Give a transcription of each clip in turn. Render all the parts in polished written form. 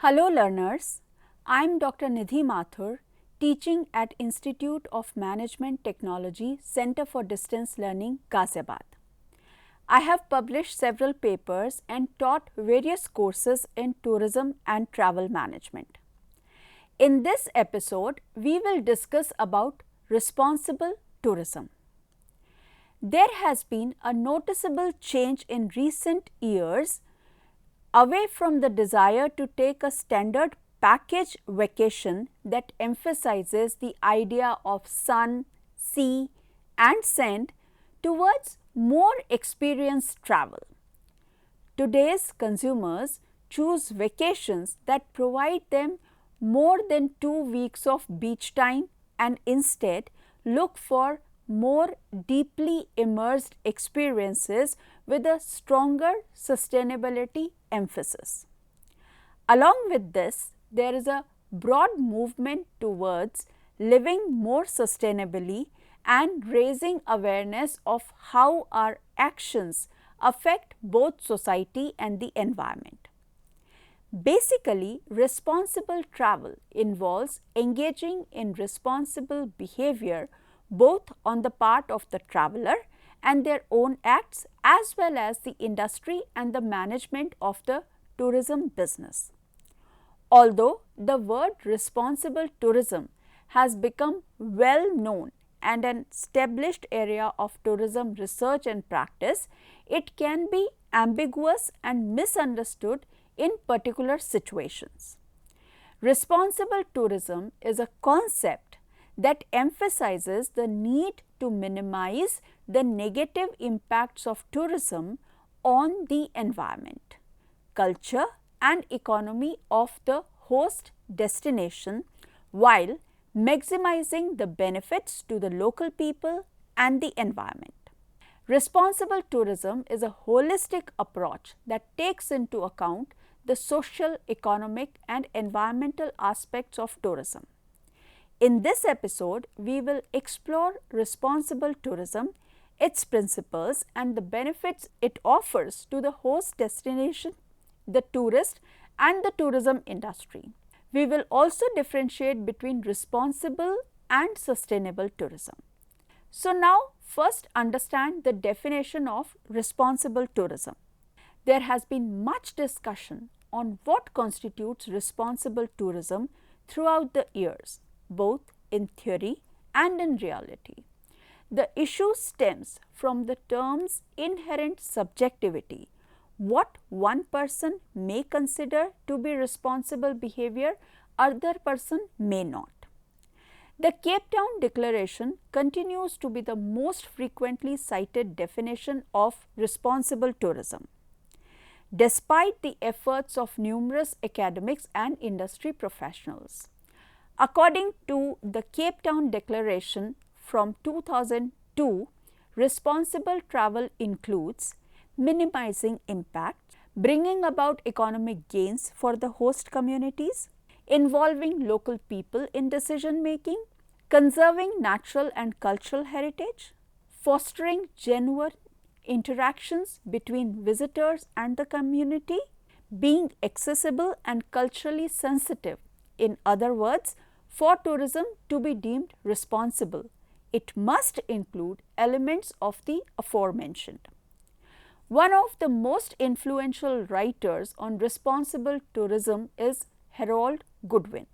Hello learners, I am Dr. Nidhi Mathur, teaching at Institute of Management Technology, Center for Distance Learning, Ghaziabad. I have published several papers and taught various courses in tourism and travel management. In this episode, we will discuss about responsible tourism. There has been a noticeable change in recent years away from the desire to take a standard package vacation that emphasizes the idea of sun, sea and sand towards more experienced travel. Today's consumers choose vacations that provide them more than 2 weeks of beach time and instead look for more deeply immersed experiences with a stronger sustainability emphasis. Along with this, there is a broad movement towards living more sustainably and raising awareness of how our actions affect both society and the environment. Basically, responsible travel involves engaging in responsible behavior both on the part of the traveler and their own acts as well as the industry and the management of the tourism business. Although the word responsible tourism has become well known and an established area of tourism research and practice, it can be ambiguous and misunderstood in particular situations. Responsible tourism is a concept that emphasizes the need to minimize the negative impacts of tourism on the environment, culture and economy of the host destination while maximizing the benefits to the local people and the environment. Responsible tourism is a holistic approach that takes into account the social, economic and environmental aspects of tourism. In this episode, we will explore responsible tourism, its principles and the benefits it offers to the host destination, the tourist and the tourism industry. We will also differentiate between responsible and sustainable tourism. So, now first understand the definition of responsible tourism. There has been much discussion on what constitutes responsible tourism throughout the years, both in theory and in reality. The issue stems from the term's inherent subjectivity. What one person may consider to be responsible behavior, other person may not. The Cape Town Declaration continues to be the most frequently cited definition of responsible tourism, despite the efforts of numerous academics and industry professionals. According to the Cape Town Declaration from 2002, responsible travel includes minimizing impact, bringing about economic gains for the host communities, involving local people in decision making, conserving natural and cultural heritage, fostering genuine interactions between visitors and the community, being accessible and culturally sensitive. In other words, for tourism to be deemed responsible, it must include elements of the aforementioned. One of the most influential writers on responsible tourism is Harold Goodwin.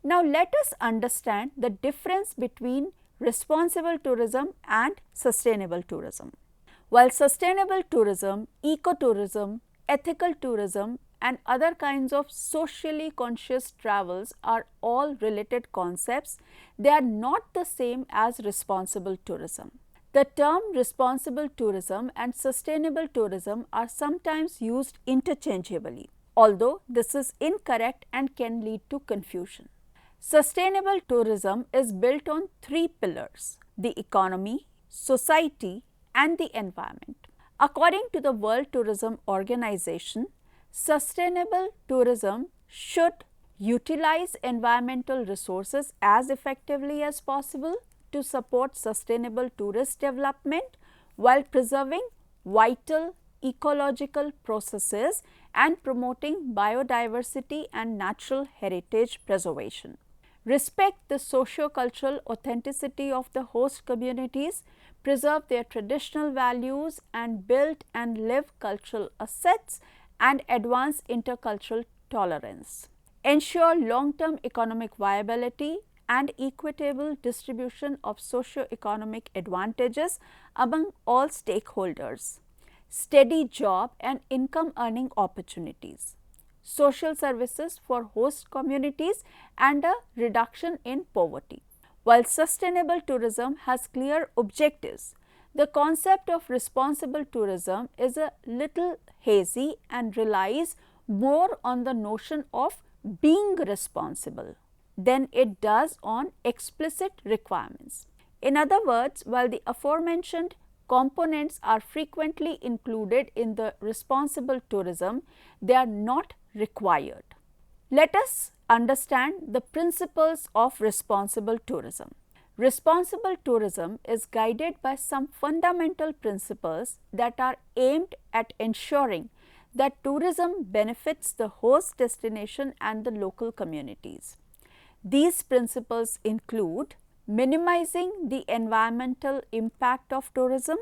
Now, let us understand the difference between responsible tourism and sustainable tourism. While sustainable tourism, ecotourism, ethical tourism and other kinds of socially conscious travels are all related concepts. They are not the same as responsible tourism. The term responsible tourism and sustainable tourism are sometimes used interchangeably, although this is incorrect and can lead to confusion. Sustainable tourism is built on three pillars: the economy, society, and the environment. According to the World Tourism Organization, sustainable tourism should utilize environmental resources as effectively as possible to support sustainable tourist development while preserving vital ecological processes and promoting biodiversity and natural heritage preservation. Respect the socio-cultural authenticity of the host communities, preserve their traditional values and build and live cultural assets and advance intercultural tolerance. Ensure long-term economic viability and equitable distribution of socio-economic advantages among all stakeholders. Steady job and income earning opportunities. Social services for host communities and a reduction in poverty. While sustainable tourism has clear objectives, the concept of responsible tourism is a little hazy and relies more on the notion of being responsible than it does on explicit requirements. In other words, while the aforementioned components are frequently included in the responsible tourism, they are not required. Let us understand the principles of responsible tourism. Responsible tourism is guided by some fundamental principles that are aimed at ensuring that tourism benefits the host destination and the local communities. These principles include minimizing the environmental impact of tourism.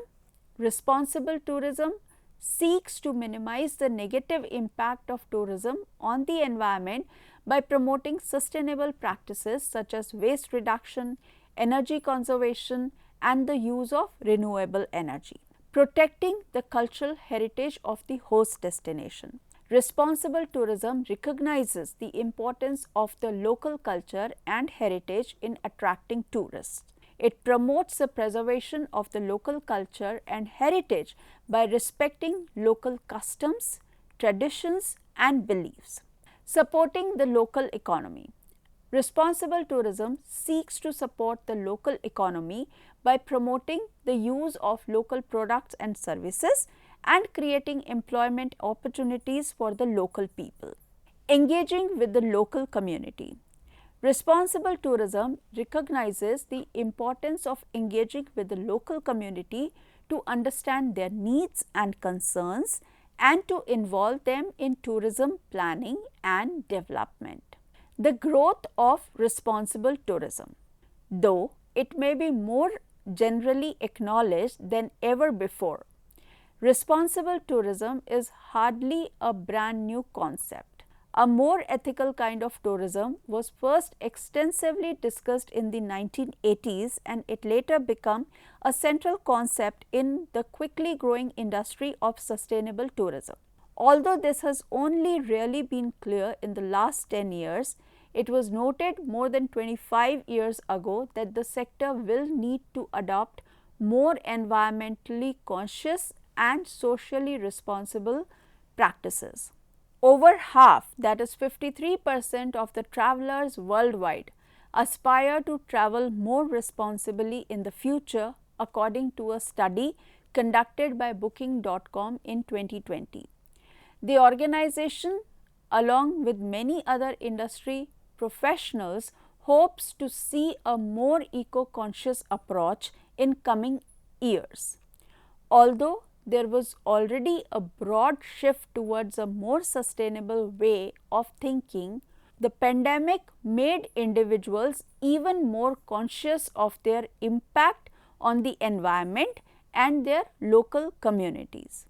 Responsible tourism seeks to minimize the negative impact of tourism on the environment by promoting sustainable practices such as waste reduction, energy conservation, and the use of renewable energy. Protecting the cultural heritage of the host destination. Responsible tourism recognizes the importance of the local culture and heritage in attracting tourists. It promotes the preservation of the local culture and heritage by respecting local customs, traditions, and beliefs. Supporting the local economy. Responsible tourism seeks to support the local economy by promoting the use of local products and services and creating employment opportunities for the local people. Engaging with the local community. Responsible tourism recognizes the importance of engaging with the local community to understand their needs and concerns and to involve them in tourism planning and development. The growth of responsible tourism. Though it may be more generally acknowledged than ever before, responsible tourism is hardly a brand new concept. A more ethical kind of tourism was first extensively discussed in the 1980s and it later became a central concept in the quickly growing industry of sustainable tourism. Although this has only really been clear in the last 10 years, it was noted more than 25 years ago that the sector will need to adopt more environmentally conscious and socially responsible practices. Over half, that is 53% of the travelers worldwide, aspire to travel more responsibly in the future, according to a study conducted by Booking.com in 2020. The organization, along with many other industry professionals, hopes to see a more eco-conscious approach in coming years. Although there was already a broad shift towards a more sustainable way of thinking, the pandemic made individuals even more conscious of their impact on the environment and their local communities.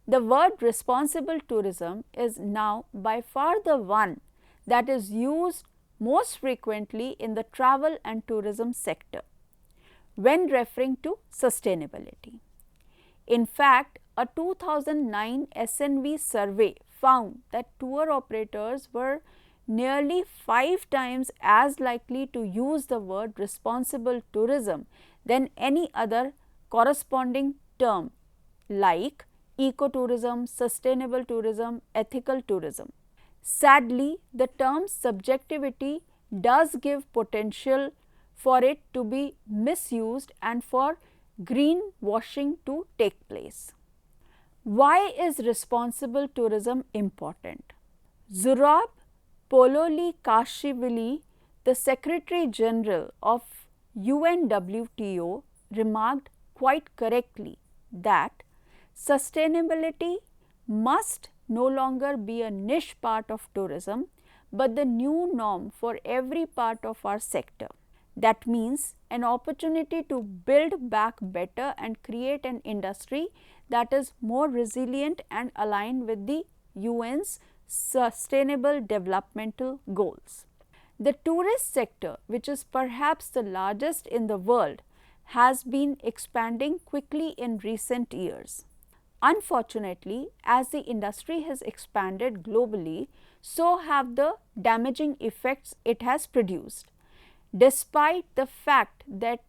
The word responsible tourism is now by far the one that is used most frequently in the travel and tourism sector when referring to sustainability. In fact, a 2009 SNV survey found that tour operators were nearly 5 times as likely to use the word responsible tourism than any other corresponding term like ecotourism, sustainable tourism, ethical tourism. Sadly, the term subjectivity does give potential for it to be misused and for greenwashing to take place. Why is responsible tourism important? Zurab Pololikashvili, the Secretary General of UNWTO, remarked quite correctly that sustainability must no longer be a niche part of tourism, but the new norm for every part of our sector. That means an opportunity to build back better and create an industry that is more resilient and aligned with the UN's Sustainable Developmental Goals. The tourist sector, which is perhaps the largest in the world, has been expanding quickly in recent years. Unfortunately, as the industry has expanded globally, so have the damaging effects it has produced. Despite the fact that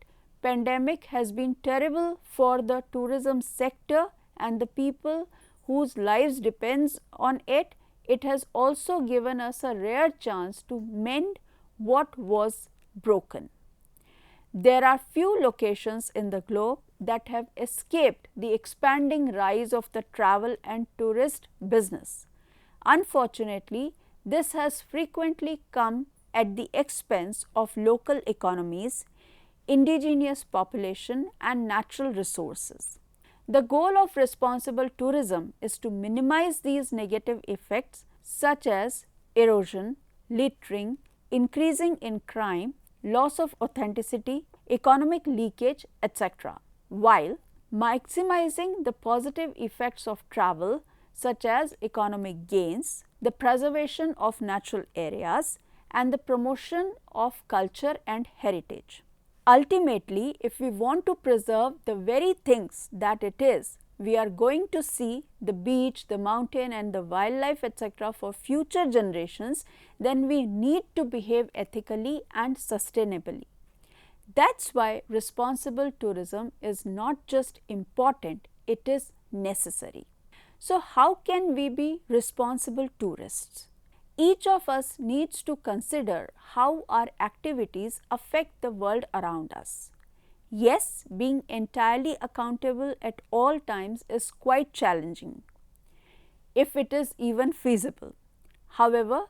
pandemic has been terrible for the tourism sector and the people whose lives depends on it, it has also given us a rare chance to mend what was broken. There are few locations in the globe that have escaped the expanding rise of the travel and tourist business. Unfortunately, this has frequently come at the expense of local economies, indigenous population and natural resources. The goal of responsible tourism is to minimize these negative effects such as erosion, littering, increasing in crime, loss of authenticity, economic leakage, etc., while maximizing the positive effects of travel such as economic gains, the preservation of natural areas and the promotion of culture and heritage. Ultimately, if we want to preserve the very things that it is, we are going to see the beach, the mountain and the wildlife etc. for future generations, then we need to behave ethically and sustainably. That's why responsible tourism is not just important, it is necessary. So, how can we be responsible tourists? Each of us needs to consider how our activities affect the world around us. Yes, being entirely accountable at all times is quite challenging, if it is even feasible. However,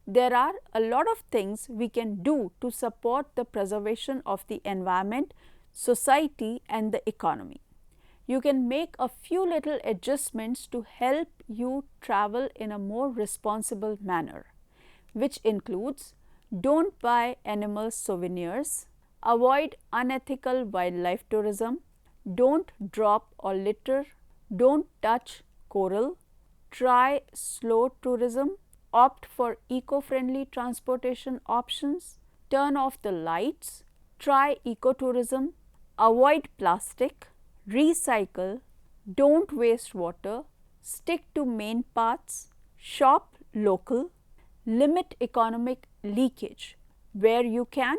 there are a lot of things we can do to support the preservation of the environment, society and the economy. You can make a few little adjustments to help you travel in a more responsible manner, which includes don't buy animal souvenirs, avoid unethical wildlife tourism, don't drop or litter, don't touch coral, try slow tourism, opt for eco-friendly transportation options, turn off the lights, try ecotourism, avoid plastic, recycle, don't waste water, stick to main paths, shop local, limit economic leakage where you can,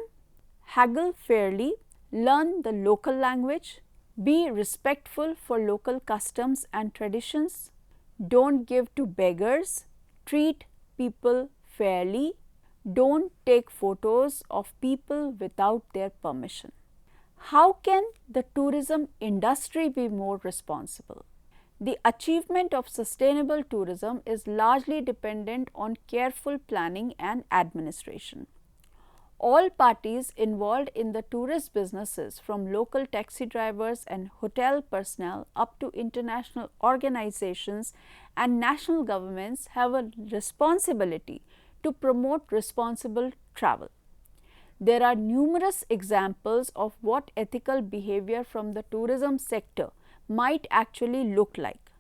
haggle fairly, learn the local language, be respectful for local customs and traditions, don't give to beggars, treat people fairly, don't take photos of people without their permission. How can the tourism industry be more responsible? The achievement of sustainable tourism is largely dependent on careful planning and administration. All parties involved in the tourist businesses, from local taxi drivers and hotel personnel up to international organizations and national governments, have a responsibility to promote responsible travel. There are numerous examples of what ethical behavior from the tourism sector might actually look like.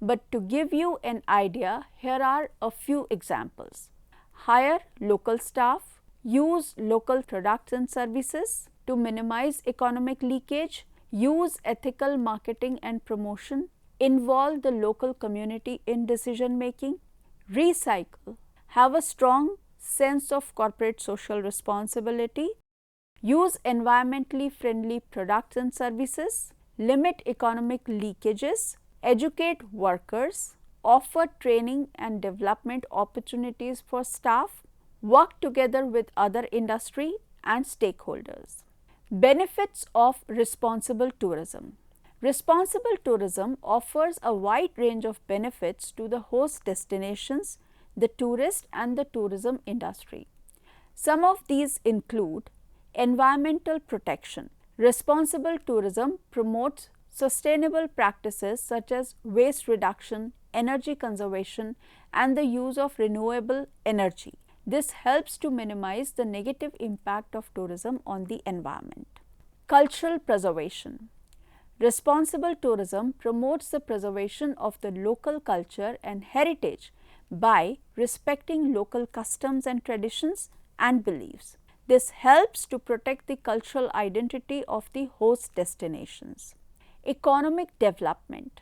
But to give you an idea, here are a few examples. Hire local staff, use local products and services to minimize economic leakage, use ethical marketing and promotion, involve the local community in decision making, recycle, have a strong sense of corporate social responsibility, use environmentally friendly products and services, limit economic leakages, educate workers, offer training and development opportunities for staff, work together with other industry and stakeholders. Benefits of responsible tourism. Responsible tourism offers a wide range of benefits to the host destinations, the tourist and the tourism industry. Some of these include environmental protection. Responsible tourism promotes sustainable practices such as waste reduction, energy conservation and the use of renewable energy. This helps to minimize the negative impact of tourism on the environment. Cultural preservation. Responsible tourism promotes the preservation of the local culture and heritage by respecting local customs and traditions and beliefs. This helps to protect the cultural identity of the host destinations. Economic development.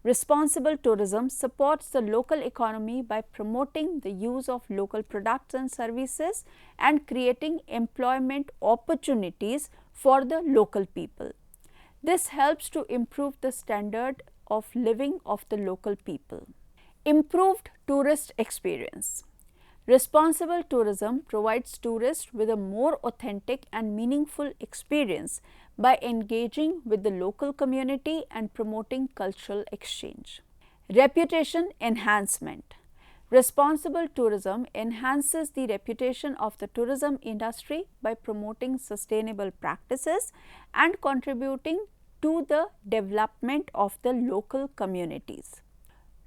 Responsible tourism supports the local economy by promoting the use of local products and services and creating employment opportunities for the local people. This helps to improve the standard of living of the local people. Improved tourist experience. Responsible tourism provides tourists with a more authentic and meaningful experience by engaging with the local community and promoting cultural exchange. Reputation enhancement. Responsible tourism enhances the reputation of the tourism industry by promoting sustainable practices and contributing to the development of the local communities.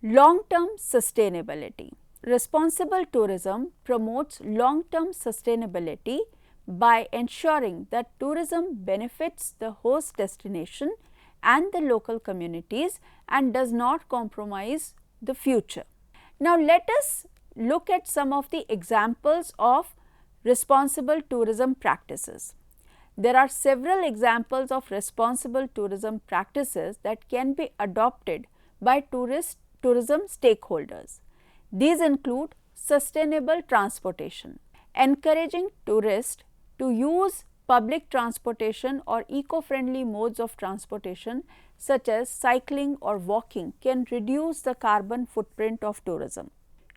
Long-term sustainability. Responsible tourism promotes long-term sustainability by ensuring that tourism benefits the host destination and the local communities and does not compromise the future. Now, let us look at some of the examples of responsible tourism practices. There are several examples of responsible tourism practices that can be adopted by tourism stakeholders. These include sustainable transportation, encouraging tourists to use public transportation or eco-friendly modes of transportation such as cycling or walking can reduce the carbon footprint of tourism.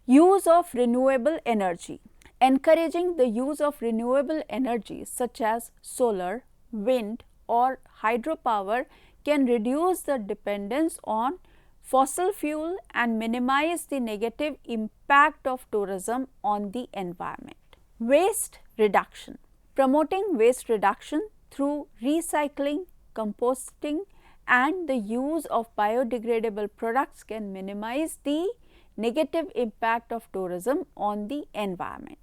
Use of renewable energy. Encouraging the use of renewable energy such as solar, wind or hydropower can reduce the dependence on fossil fuel and minimize the negative impact of tourism on the environment. Waste reduction. Promoting waste reduction through recycling, composting and the use of biodegradable products can minimize the negative impact of tourism on the environment.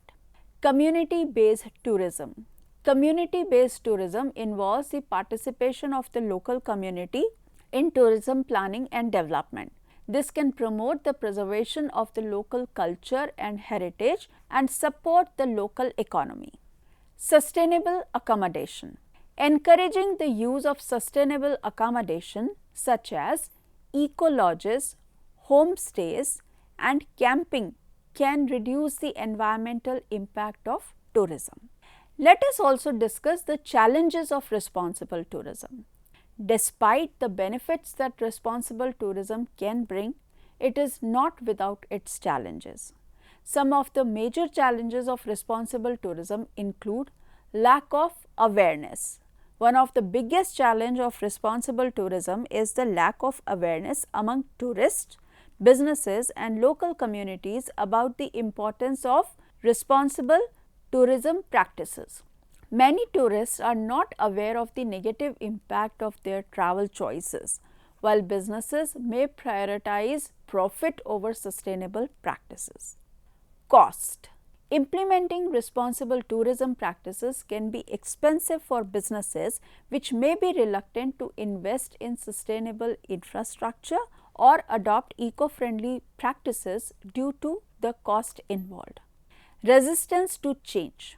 Community-based tourism. Community-based tourism involves the participation of the local community in tourism planning and development. This can promote the preservation of the local culture and heritage and support the local economy. Sustainable accommodation. Encouraging the use of sustainable accommodation such as eco-lodges, homestays and camping can reduce the environmental impact of tourism. Let us also discuss the challenges of responsible tourism. Despite the benefits that responsible tourism can bring, it is not without its challenges. Some of the major challenges of responsible tourism include lack of awareness. One of the biggest challenges of responsible tourism is the lack of awareness among tourists, businesses and local communities about the importance of responsible tourism practices. Many tourists are not aware of the negative impact of their travel choices, while businesses may prioritize profit over sustainable practices. Cost. Implementing responsible tourism practices can be expensive for businesses which may be reluctant to invest in sustainable infrastructure or adopt eco-friendly practices due to the cost involved. Resistance to change.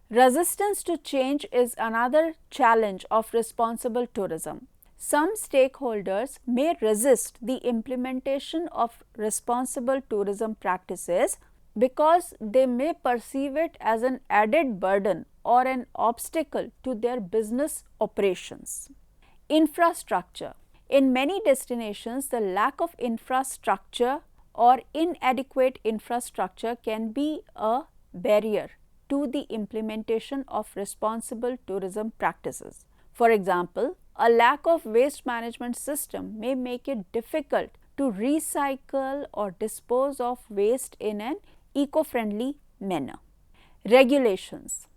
Resistance to change is another challenge of responsible tourism. some stakeholders may resist the implementation of responsible tourism practices because they may perceive it as an added burden or an obstacle to their business operations. Infrastructure. In many destinations, the lack of infrastructure or inadequate infrastructure can be a barrier to the implementation of responsible tourism practices. For example, a lack of waste management system may make it difficult to recycle or dispose of waste in an eco-friendly manner. Regulations.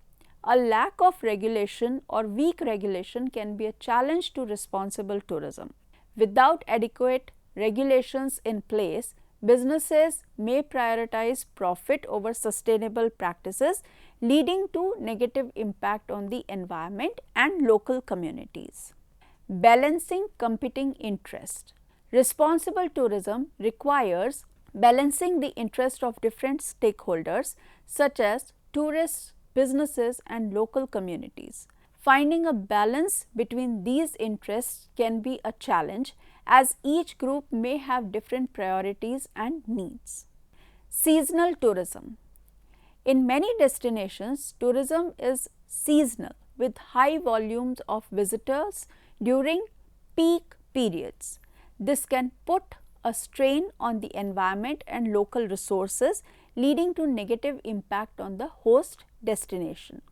A lack of regulation or weak regulation can be a challenge to responsible tourism. Without adequate regulations in place, businesses may prioritize profit over sustainable practices, leading to negative impact on the environment and local communities. Balancing competing interests. Responsible tourism requires balancing the interest of different stakeholders such as tourists, businesses and local communities. Finding a balance between these interests can be a challenge as each group may have different priorities and needs. Seasonal tourism. In many destinations, tourism is seasonal with high volumes of visitors during peak periods. This can put a strain on the environment and local resources, leading to negative impact on the host destination.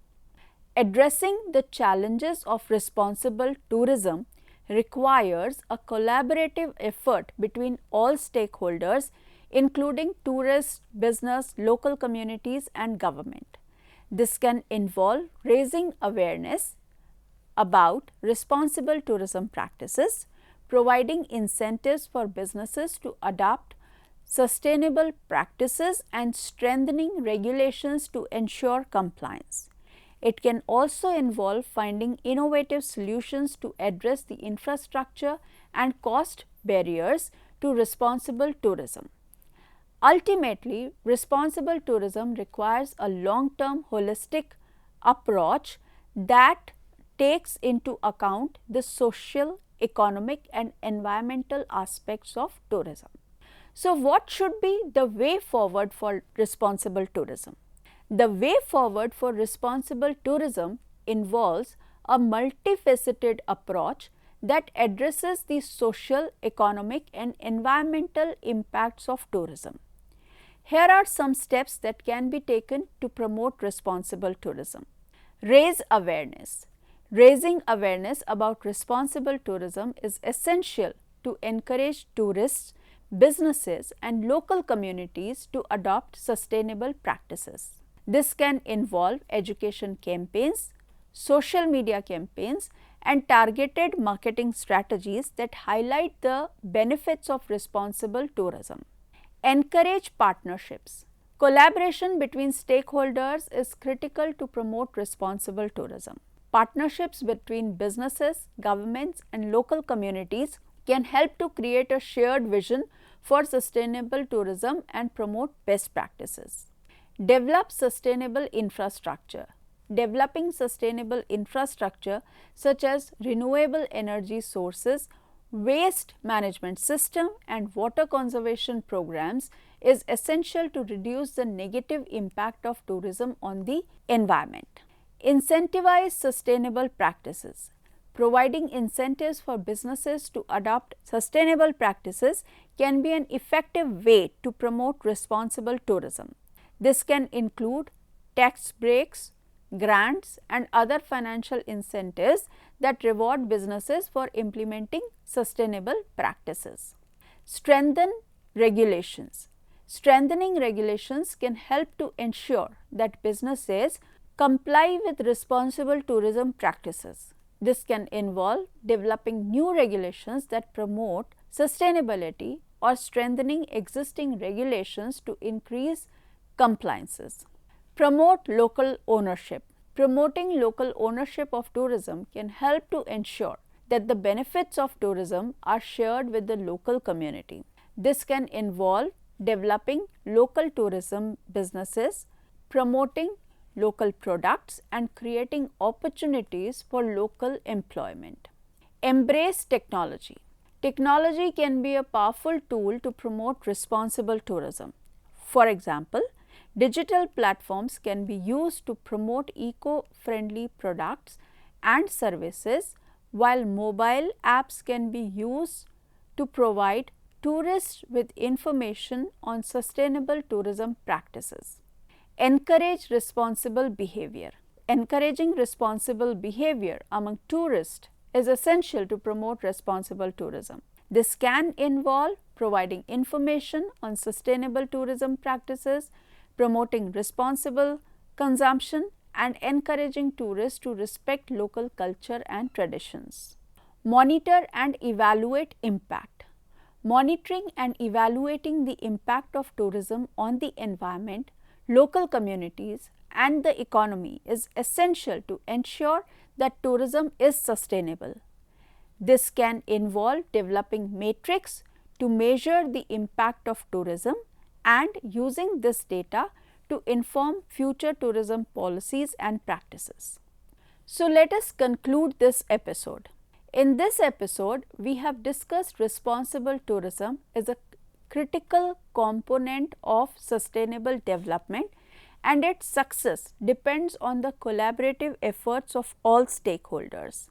Addressing the challenges of responsible tourism requires a collaborative effort between all stakeholders, including tourists, business, local communities and government. This can involve raising awareness about responsible tourism practices, providing incentives for businesses to adopt sustainable practices and strengthening regulations to ensure compliance. It can also involve finding innovative solutions to address the infrastructure and cost barriers to responsible tourism. Ultimately, responsible tourism requires a long-term holistic approach that takes into account the social, economic and environmental aspects of tourism. So, what should be the way forward for responsible tourism? The way forward for responsible tourism involves a multifaceted approach that addresses the social, economic and environmental impacts of tourism. Here are some steps that can be taken to promote responsible tourism. Raise awareness. Raising awareness about responsible tourism is essential to encourage tourists, businesses and local communities to adopt sustainable practices. This can involve education campaigns, social media campaigns and targeted marketing strategies that highlight the benefits of responsible tourism. Encourage partnerships. Collaboration between stakeholders is critical to promote responsible tourism. Partnerships between businesses, governments and local communities can help to create a shared vision for sustainable tourism and promote best practices. Develop sustainable infrastructure. Developing sustainable infrastructure such as renewable energy sources, waste management system and water conservation programs is essential to reduce the negative impact of tourism on the environment. Incentivize sustainable practices. Providing incentives for businesses to adopt sustainable practices can be an effective way to promote responsible tourism. This can include tax breaks, grants and other financial incentives that reward businesses for implementing sustainable practices. Strengthen regulations. Strengthening regulations can help to ensure that businesses comply with responsible tourism practices. This can involve developing new regulations that promote sustainability or strengthening existing regulations to increase compliances. Promote local ownership. Promoting local ownership of tourism can help to ensure that the benefits of tourism are shared with the local community. This can involve developing local tourism businesses, promoting local products and creating opportunities for local employment. Embrace technology. Technology can be a powerful tool to promote responsible tourism. For example, digital platforms can be used to promote eco-friendly products and services, while mobile apps can be used to provide tourists with information on sustainable tourism practices. Encourage responsible behavior. Encouraging responsible behavior among tourists is essential to promote responsible tourism. This can involve providing information on sustainable tourism practices, promoting responsible consumption, and encouraging tourists to respect local culture and traditions. Monitor and evaluate impact. Monitoring and evaluating the impact of tourism on the environment, local communities, and the economy is essential to ensure that tourism is sustainable. This can involve developing metrics to measure the impact of tourism and using this data to inform future tourism policies and practices. So, let us conclude this episode. In this episode, we have discussed responsible tourism as a critical component of sustainable development, and its success depends on the collaborative efforts of all stakeholders.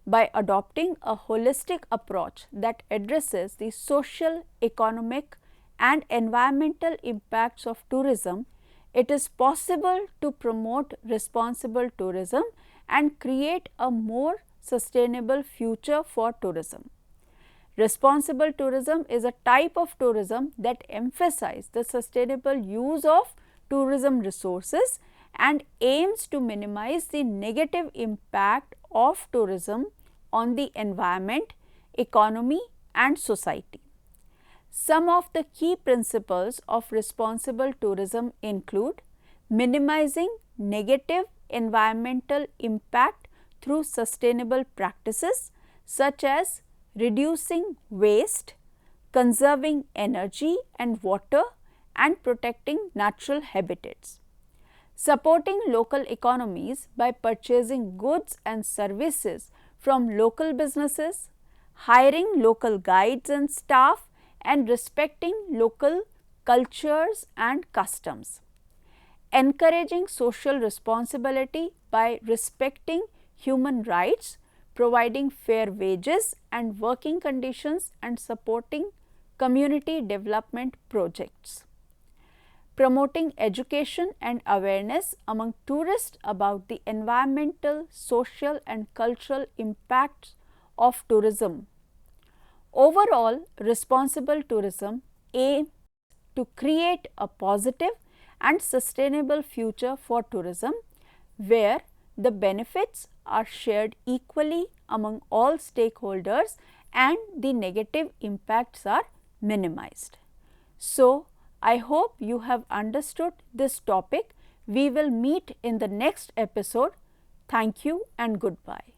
By adopting a holistic approach that addresses the social, economic, and environmental impacts of tourism, it is possible to promote responsible tourism and create a more sustainable future for tourism. Responsible tourism is a type of tourism that emphasizes the sustainable use of tourism resources and aims to minimize the negative impact of tourism on the environment, economy, and society. Some of the key principles of responsible tourism include minimizing negative environmental impact through sustainable practices such as reducing waste, conserving energy and water, and protecting natural habitats. Supporting local economies by purchasing goods and services from local businesses, hiring local guides and staff, and respecting local cultures and customs. Encouraging social responsibility by respecting human rights, providing fair wages and working conditions, and supporting community development projects. Promoting education and awareness among tourists about the environmental, social, and cultural impacts of tourism. Overall, responsible tourism aims to create a positive and sustainable future for tourism, where the benefits are shared equally among all stakeholders and the negative impacts are minimized. So, I hope you have understood this topic. We will meet in the next episode. Thank you and goodbye.